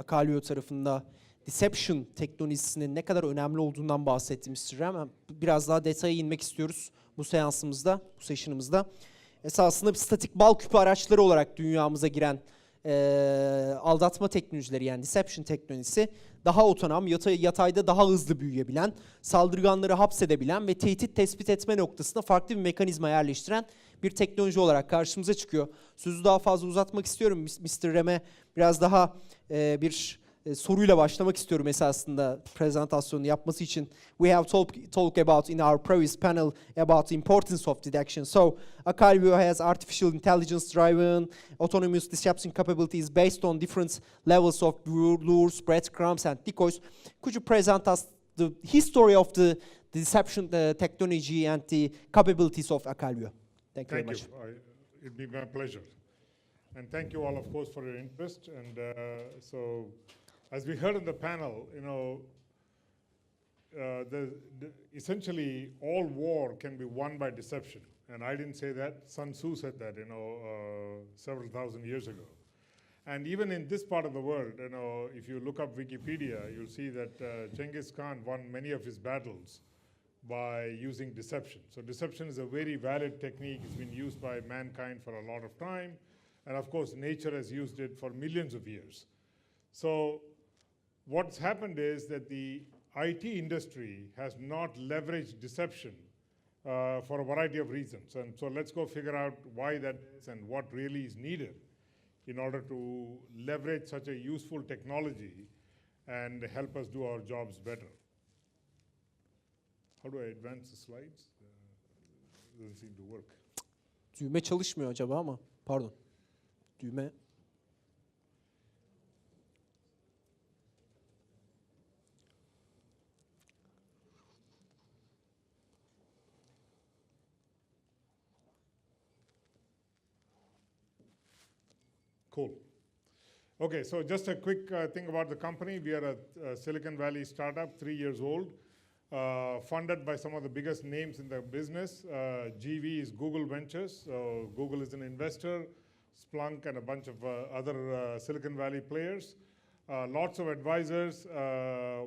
Acalvio tarafında deception teknolojisinin ne kadar önemli olduğundan bahsettiğimiz süre ama biraz daha detaya inmek istiyoruz bu seansımızda, bu session'ımızda. Esasında bir statik bal küpü araçları olarak dünyamıza giren aldatma teknolojileri yani deception teknolojisi daha otonom, yatayda daha hızlı büyüyebilen, saldırganları hapsedebilen ve tehdit tespit etme noktasında farklı bir mekanizma yerleştiren bir teknoloji olarak karşımıza çıkıyor. Sözü daha fazla uzatmak istiyorum. Mr. Rem'e biraz daha bir soruyla başlamak istiyorum esasında prezentasyonu yapması için. We have talked about in our previous panel about the importance of detection. So, Acalvio has artificial intelligence-driven autonomous deception capabilities based on different levels of lures, breadcrumbs, and decoys. Could you present us the history of the deception technology and the capabilities of Acalvio? Thank you very much. It'd be my pleasure. And thank you all, of course, for your interest. And so, as we heard in the panel, essentially all war can be won by deception. And I didn't say that. Sun Tzu said that, several thousand years ago. And even in this part of the world, if you look up Wikipedia, you'll see that Genghis Khan won many of his battles by using deception. So deception is a very valid technique. It's been used by mankind for a lot of time. And of course, nature has used it for millions of years. So what's happened is that the IT industry has not leveraged deception for a variety of reasons. And so let's go figure out why that is and what really is needed in order to leverage such a useful technology and help us do our jobs better. How do I advance the slides? Doesn't seem to work. Düğme çalışmıyor acaba ama pardon. Düğme. Cool. Okay, so just a quick thing about the company. We are a Silicon Valley startup, 3 years old, funded by some of the biggest names in the business. GV is Google Ventures, so Google is an investor, Splunk and a bunch of other Silicon Valley players. Lots of advisors.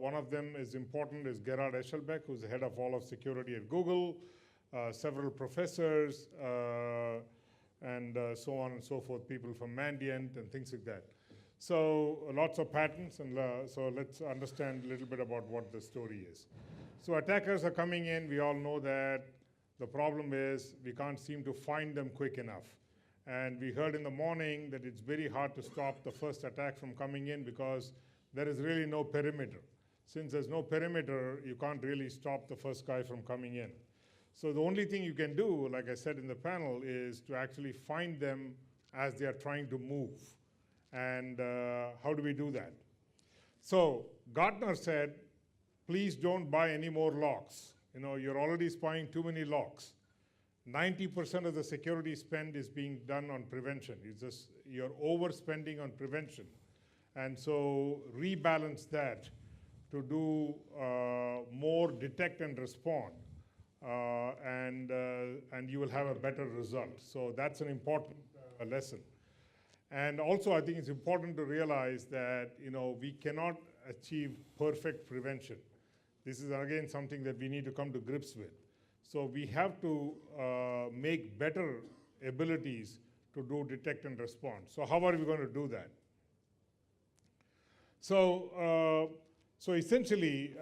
One of them is important is Gerhard Eschelbeck, who's the head of all of security at Google, several professors, and so on and so forth, people from Mandiant and things like that. So lots of patents, and so let's understand a little bit about what the story is. So attackers are coming in. We all know that. The problem is we can't seem to find them quick enough. And we heard in the morning that it's very hard to stop the first attack from coming in because there is really no perimeter. Since there's no perimeter, you can't really stop the first guy from coming in. So the only thing you can do, like I said in the panel, is to actually find them as they are trying to move. And how do we do that? So Gartner said, please don't buy any more locks. You're already spying too many locks. 90% of the security spend is being done on prevention. It's just you're overspending on prevention. And so rebalance that to do more detect and respond. And you will have a better result. So that's an important lesson. And also, I think it's important to realize that we cannot achieve perfect prevention. This is again something that we need to come to grips with. So we have to make better abilities to do detect and respond. So how are we going to do that? So essentially,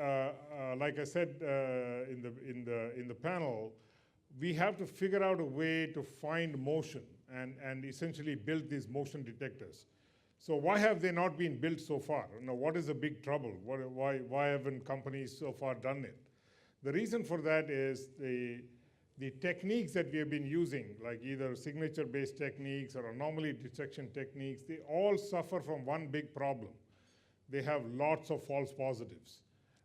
like I said in the panel, we have to figure out a way to find motion and essentially build these motion detectors. So why have they not been built so far? What is the big trouble? Why haven't companies so far done it? The reason for that is the techniques that we have been using, like either signature-based techniques or anomaly detection techniques, they all suffer from one big problem. They have lots of false positives.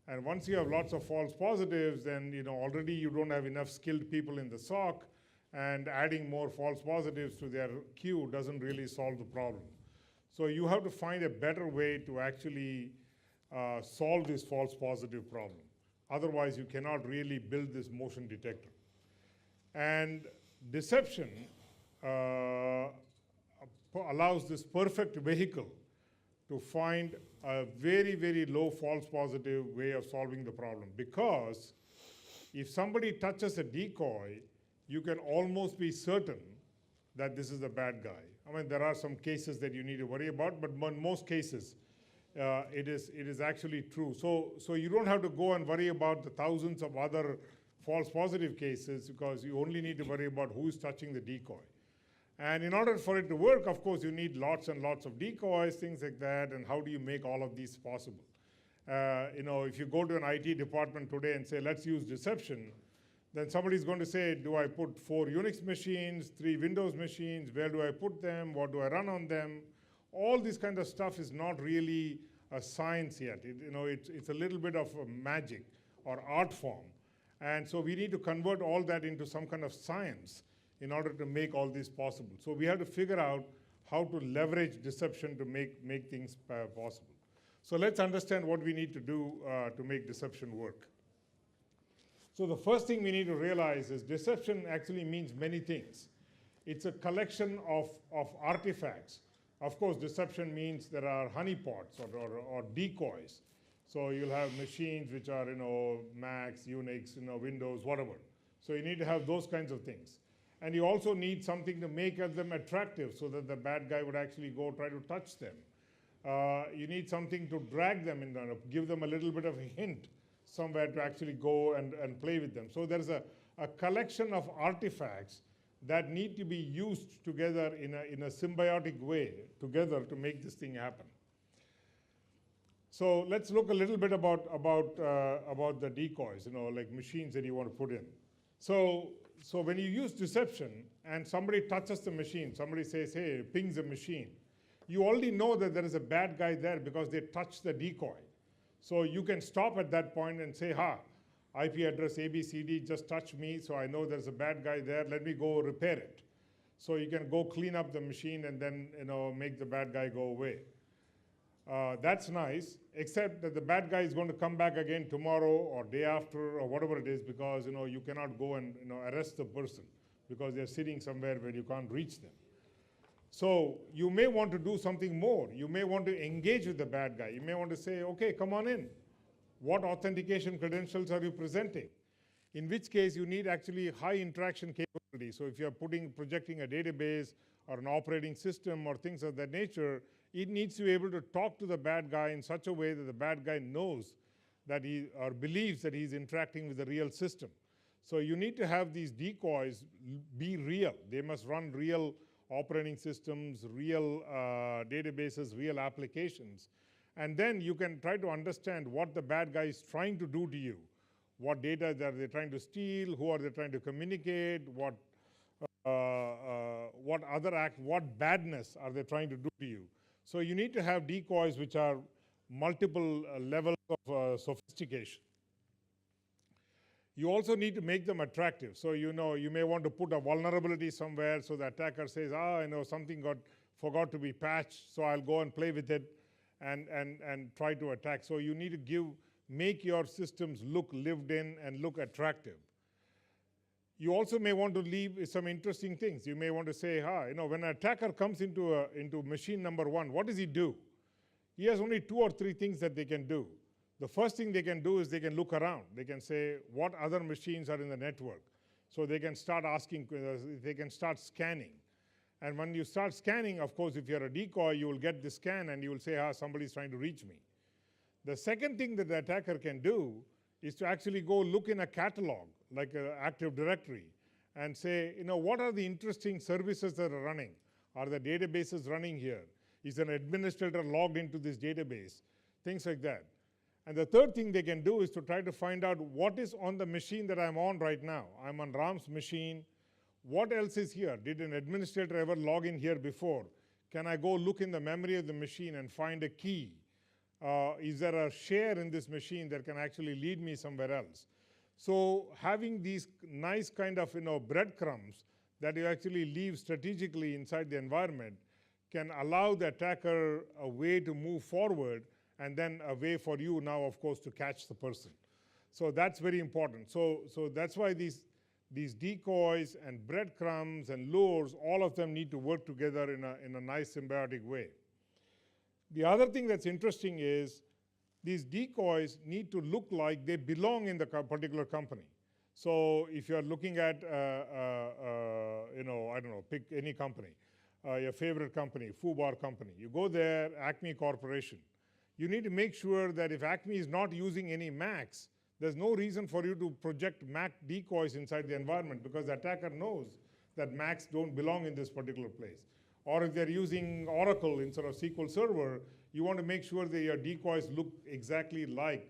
And once you have lots of false positives, then already you don't have enough skilled people in the SOC, and adding more false positives to their queue doesn't really solve the problem. So you have to find a better way to actually solve this false positive problem. Otherwise, you cannot really build this motion detector. And deception allows this perfect vehicle to find a very, very low false positive way of solving the problem. Because if somebody touches a decoy, you can almost be certain that this is a bad guy. I mean, there are some cases that you need to worry about, but in most cases, it is actually true. So you don't have to go and worry about the thousands of other false positive cases, because you only need to worry about who is touching the decoy. And in order for it to work, of course, you need lots and lots of decoys, things like that, and how do you make all of these possible? If you go to an IT department today and say, let's use deception, then somebody's going to say, do I put 4 Unix machines, 3 Windows machines, where do I put them, what do I run on them? All this kind of stuff is not really a science yet. It's a little bit of a magic or art form. And so we need to convert all that into some kind of science in order to make all this possible. So we have to figure out how to leverage deception to make things possible. So let's understand what we need to do to make deception work. So the first thing we need to realize is deception actually means many things. It's a collection of artifacts. Of course, deception means there are honeypots or decoys. So you'll have machines which are, Macs, Unix, Windows, whatever. So you need to have those kinds of things. And you also need something to make them attractive so that the bad guy would actually go try to touch them. You need something to drag them in, give them a little bit of a hint somewhere to actually go and play with them. So there's a collection of artifacts that need to be used together in a symbiotic way together to make this thing happen. So let's look a little bit about the decoys, like machines that you want to put in. So when you use deception and somebody touches the machine, somebody says, hey, pings a machine, you already know that there is a bad guy there because they touched the decoy. So you can stop at that point and say, IP address ABCD just touched me, so I know there's a bad guy there, let me go repair it. So you can go clean up the machine and then make the bad guy go away. That's nice, except that the bad guy is going to come back again tomorrow or day after or whatever it is, because you cannot go and arrest the person because they're sitting somewhere where you can't reach them. So you may want to do something more. You may want to engage with the bad guy. You may want to say, okay, come on in. What authentication credentials are you presenting? In which case you need actually high interaction capability. So if you're projecting a database or an operating system or things of that nature, it needs to be able to talk to the bad guy in such a way that the bad guy knows that or believes that he's interacting with the real system. So you need to have these decoys be real. They must run real operating systems, real databases, real applications. And then you can try to understand what the bad guy is trying to do to you. What data are they trying to steal? Who are they trying to communicate? What badness are they trying to do to you? So you need to have decoys which are multiple levels of sophistication. You also need to make them attractive. So you may want to put a vulnerability somewhere so the attacker says, something forgot to be patched, so I'll go and play with it and try to attack. So you need to make your systems look lived in and look attractive. You also may want to leave some interesting things. You may want to say, when an attacker comes into machine number 1, what does he do? He has only 2 or 3 things that they can do. The first thing they can do is they can look around. They can say, what other machines are in the network? So they can start asking, they can start scanning. And when you start scanning, of course, if you're a decoy, you will get the scan and you will say, somebody's trying to reach me. The second thing that the attacker can do is to actually go look in a catalog, like an Active Directory, and say, what are the interesting services that are running? Are the databases running here? Is an administrator logged into this database? Things like that. And the third thing they can do is to try to find out what is on the machine that I'm on right now. I'm on Ram's machine. What else is here? Did an administrator ever log in here before? Can I go look in the memory of the machine and find a key? Is there a share in this machine that can actually lead me somewhere else? So having these nice kind of breadcrumbs that you actually leave strategically inside the environment can allow the attacker a way to move forward, and then a way for you now, of course, to catch the person. So that's very important. So that's why these decoys and breadcrumbs and lures, all of them need to work together in a nice symbiotic way. The other thing that's interesting is these decoys need to look like they belong in the particular company. So if you're looking at, I don't know, pick any company, your favorite company, FUBAR company. You go there, Acme Corporation. You need to make sure that if Acme is not using any Macs, there's no reason for you to project Mac decoys inside the environment because the attacker knows that Macs don't belong in this particular place. Or if they're using Oracle instead of SQL Server, you want to make sure that your decoys look exactly like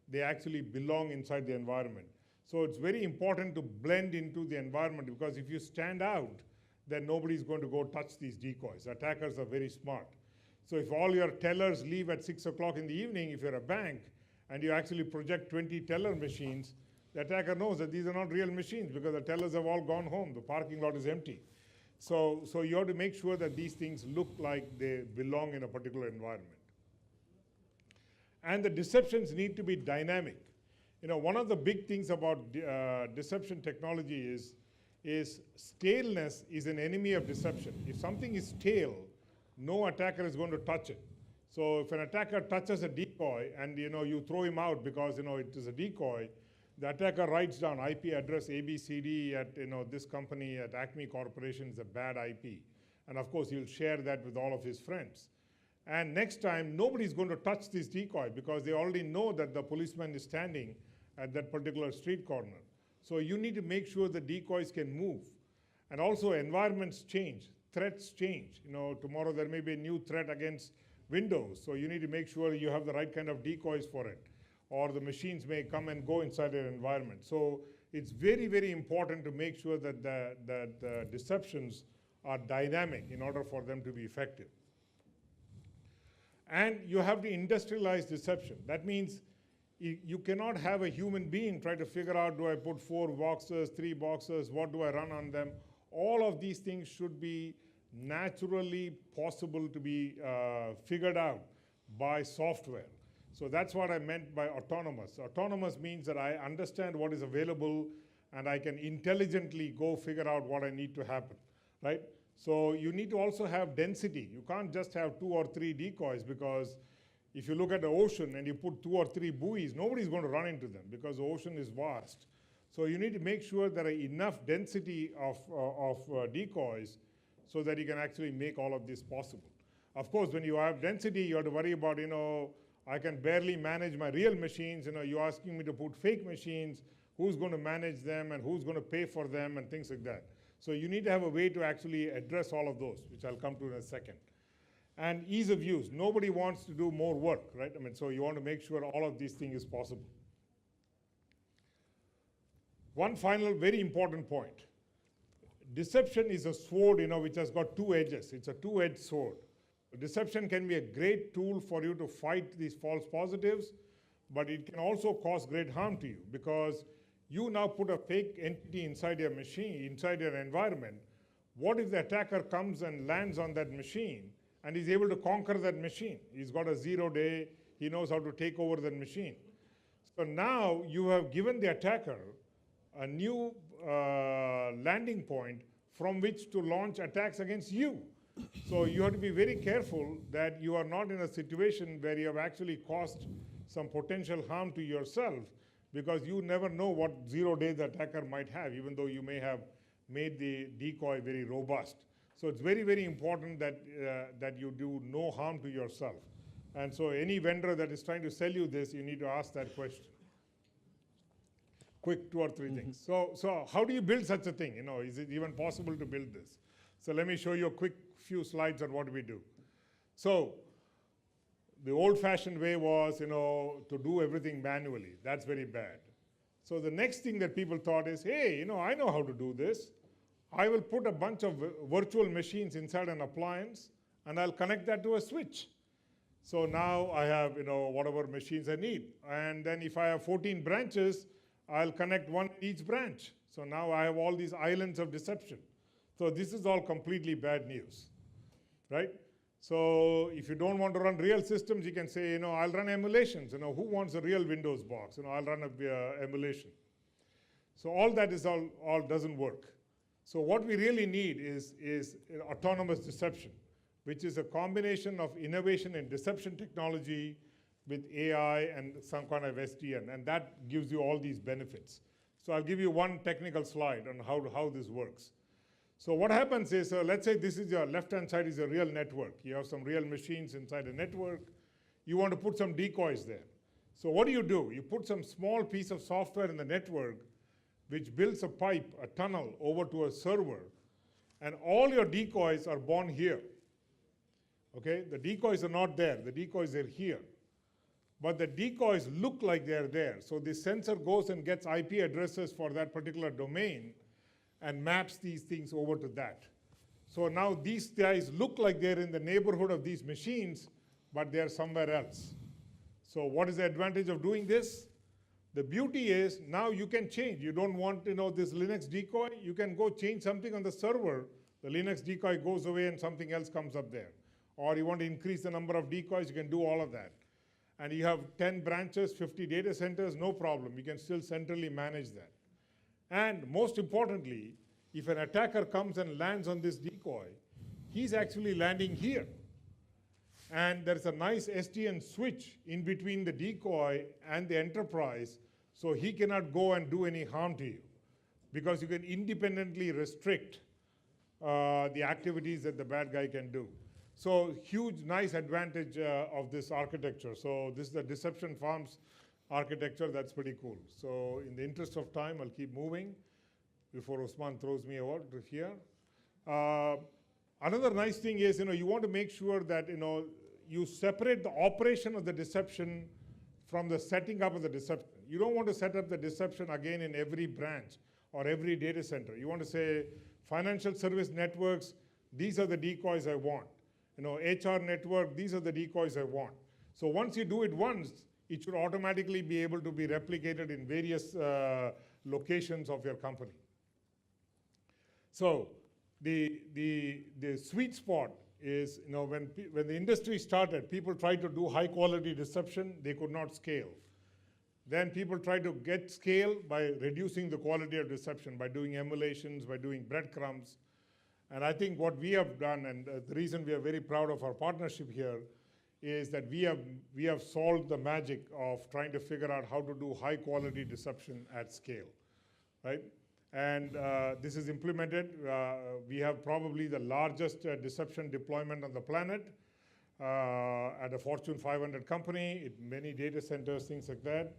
they actually belong inside the environment. So it's very important to blend into the environment because if you stand out, then nobody's going to go touch these decoys. Attackers are very smart. So if all your tellers leave at 6 o'clock in the evening, if you're a bank, and you actually project 20 teller machines, the attacker knows that these are not real machines because the tellers have all gone home. The parking lot is empty. So you have to make sure that these things look like they belong in a particular environment. And the deceptions need to be dynamic. One of the big things about deception technology is staleness is an enemy of deception. If something is stale, no attacker is going to touch it. So if an attacker touches a decoy and you throw him out because it is a decoy, the attacker writes down IP address ABCD at this company at Acme Corporation is a bad IP. And of course, he'll share that with all of his friends. And next time, nobody's going to touch this decoy because they already know that the policeman is standing at that particular street corner. So you need to make sure the decoys can move. And also environments change, threats change. Tomorrow there may be a new threat against Windows, so you need to make sure you have the right kind of decoys for it. Or the machines may come and go inside an environment. So it's very, very important to make sure that the deceptions are dynamic in order for them to be effective. And you have to industrialize deception. That means you cannot have a human being try to figure out, do I put 4 boxes, 3 boxes, what do I run on them? All of these things should be naturally possible to be figured out by software. So that's what I meant by autonomous. Autonomous means that I understand what is available and I can intelligently go figure out what I need to happen, right? So you need to also have density. You can't just have 2 or 3 decoys because if you look at the ocean and you put 2 or 3 buoys, nobody's going to run into them because the ocean is vast. So you need to make sure there are enough density of decoys so that you can actually make all of this possible. Of course, when you have density, you have to worry about, I can barely manage my real machines. You're asking me to put fake machines, who's going to manage them and who's going to pay for them and things like that. So you need to have a way to actually address all of those, which I'll come to in a second. And ease of use. Nobody wants to do more work, right? So you want to make sure all of these things is possible. One final very important point. Deception is a sword, which has got 2 edges. It's a 2-edged sword. Deception can be a great tool for you to fight these false positives, but it can also cause great harm to you because you now put a fake entity inside your machine, inside your environment. What if the attacker comes and lands on that machine and is able to conquer that machine? He's got a 0-day, he knows how to take over that machine. So now you have given the attacker a new landing point from which to launch attacks against you. So you have to be very careful that you are not in a situation where you have actually caused some potential harm to yourself because you never know what 0-day the attacker might have, even though you may have made the decoy very robust. So it's very, very important that, that you do no harm to yourself. And so any vendor that is trying to sell you this, you need to ask that question. Quick 2 or 3 things. So how do you build such a thing? Is it even possible to build this? So let me show you a quick few slides on what we do. So the old-fashioned way was, to do everything manually. That's very bad. So the next thing that people thought is, hey, I know how to do this. I will put a bunch of virtual machines inside an appliance, and I'll connect that to a switch. So now I have, whatever machines I need. And then if I have 14 branches, I'll connect one each branch. So now I have all these islands of deception. So this is all completely bad news, right? So if you don't want to run real systems, you can say, I'll run emulations. Who wants a real Windows box? I'll run a emulation. So all that is all doesn't work. So what we really need is autonomous deception. which is a combination of innovation in deception technology with AI and some kind of SDN, and that gives you all these benefits. So I'll give you one technical slide on how this works. So what happens is, let's say this is your left-hand side is a real network. You have some real machines inside a network. You want to put some decoys there. So what do? You put some small piece of software in the network which builds a pipe, a tunnel over to a server, and all your decoys are born here. Okay, the decoys are not there, the decoys are here. But the decoys look like they're there. So the sensor goes and gets IP addresses for that particular domain and maps these things over to that. So now these guys look like they're in the neighborhood of these machines, but they're somewhere else. So what is the advantage of doing this? The beauty is now you can change. You don't want this Linux decoy. You can go change something on the server. The Linux decoy goes away and something else comes up there. Or you want to increase the number of decoys, you can do all of that. And you have 10 branches, 50 data centers, no problem. You can still centrally manage that. And most importantly, if an attacker comes and lands on this decoy, he's actually landing here. And there's a nice SDN switch in between the decoy and the enterprise, so he cannot go and do any harm to you, because you can independently restrict the activities that the bad guy can do. So huge, nice advantage of this architecture. So this is the Deception Farms architecture. That's pretty cool. So in the interest of time, I'll keep moving before Usman throws me over to here. Another nice thing is, you want to make sure that, you separate the operation of the deception from the setting up of the deception. You don't want to set up the deception again in every branch or every data center. You want to say, financial service networks, these are the decoys I want. HR network, these are the decoys I want. So once you do it once, it should automatically be able to be replicated in various locations of your company. So the sweet spot is, when the industry started, people tried to do high quality deception, they could not scale. Then people tried to get scale by reducing the quality of deception, by doing emulations, by doing breadcrumbs. And I think what we have done, and the reason we are very proud of our partnership here, is that we have solved the magic of trying to figure out how to do high quality deception at scale, right? And this is implemented. We have probably the largest deception deployment on the planet at a Fortune 500 company, many data centers, things like that.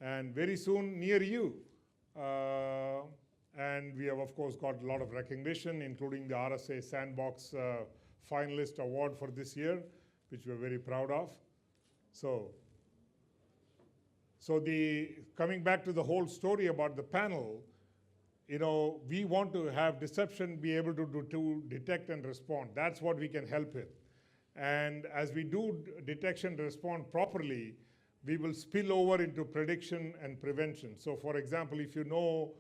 And very soon, near you. And we have, of course, got a lot of recognition, including the RSA Sandbox Finalist Award for this year, which we're very proud of. So coming back to the whole story about the panel, we want to have deception be able to detect and respond. That's what we can help with. And as we do detection and respond properly, we will spill over into prediction and prevention. So for example, if you know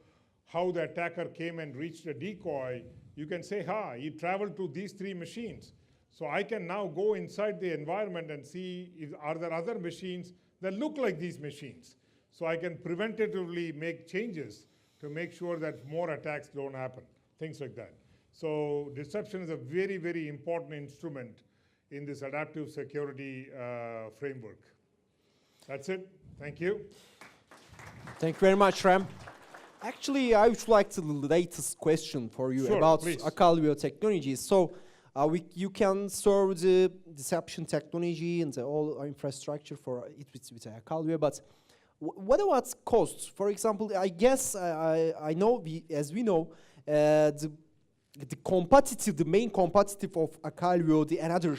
how the attacker came and reached a decoy, you can say, he traveled to these 3 machines. So I can now go inside the environment and see, are there other machines that look like these machines? So I can preventatively make changes to make sure that more attacks don't happen, things like that. So deception is a very, very important instrument in this adaptive security framework. That's it. Thank you. Thank you very much, Ram. Actually, I would like the latest question for you about Acalvio technologies. So you can serve the deception technology and the whole infrastructure for it with Acalvio, but what about costs? For example, I guess I know, as we know, the main competitive of Acalvio, the another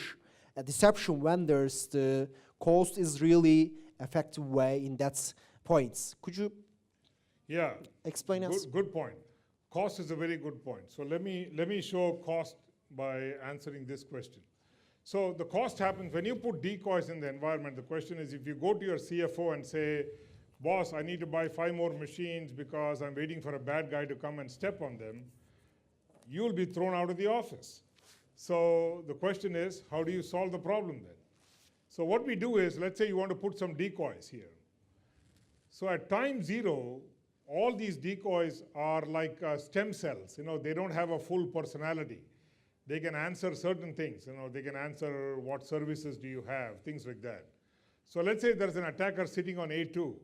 deception vendors, the cost is really effective way in that point. Could you explain us? Good point. Cost is a very good point. So let me show cost by answering this question. So the cost happens when you put decoys in the environment. The question is, if you go to your CFO and say, boss, I need to buy 5 more machines because I'm waiting for a bad guy to come and step on them, you'll be thrown out of the office. So the question is, how do you solve the problem then? So what we do is, let's say you want to put some decoys here. So at time 0, all these decoys are like stem cells. They don't have a full personality. they can answer certain things. They can answer what services do you have, things like that. So let's say there's an attacker sitting on A2.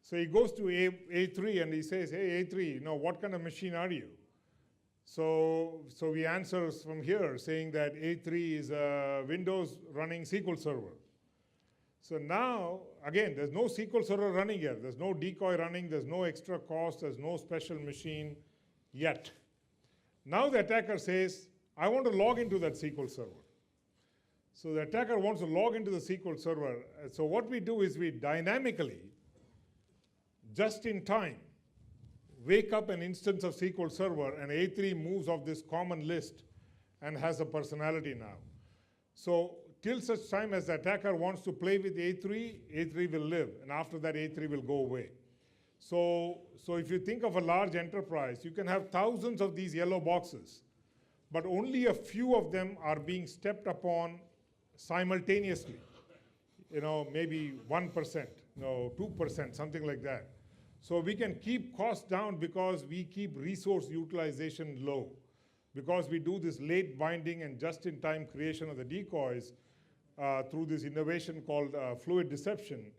So he goes to A3 and he says, hey, A3, what kind of machine are you? So we answer from here saying that A3 is a Windows running SQL Server. So now, again, there's no SQL Server running here. There's no Decoy running. There's no extra cost. There's no special machine yet. Now the attacker says, I want to log into that SQL Server. So the attacker wants to log into the SQL Server. So what we do is we dynamically, just in time, wake up an instance of SQL Server, and A3 moves off this common list and has a personality now. So till such time as the attacker wants to play with A3, A3 will live, and after that A3 will go away. So if you think of a large enterprise, you can have thousands of these yellow boxes, but only a few of them are being stepped upon simultaneously. Maybe 1%, 2%, something like that. So we can keep costs down because we keep resource utilization low. Because we do this late binding and just-in-time creation of the decoys through this innovation called fluid deception,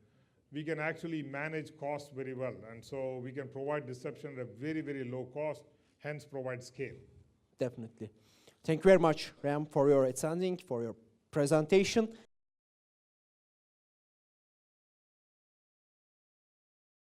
we can actually manage costs very well. And so we can provide deception at a very, very low cost, hence provide scale. Definitely. Thank you very much, Ram, for your attending, for your presentation.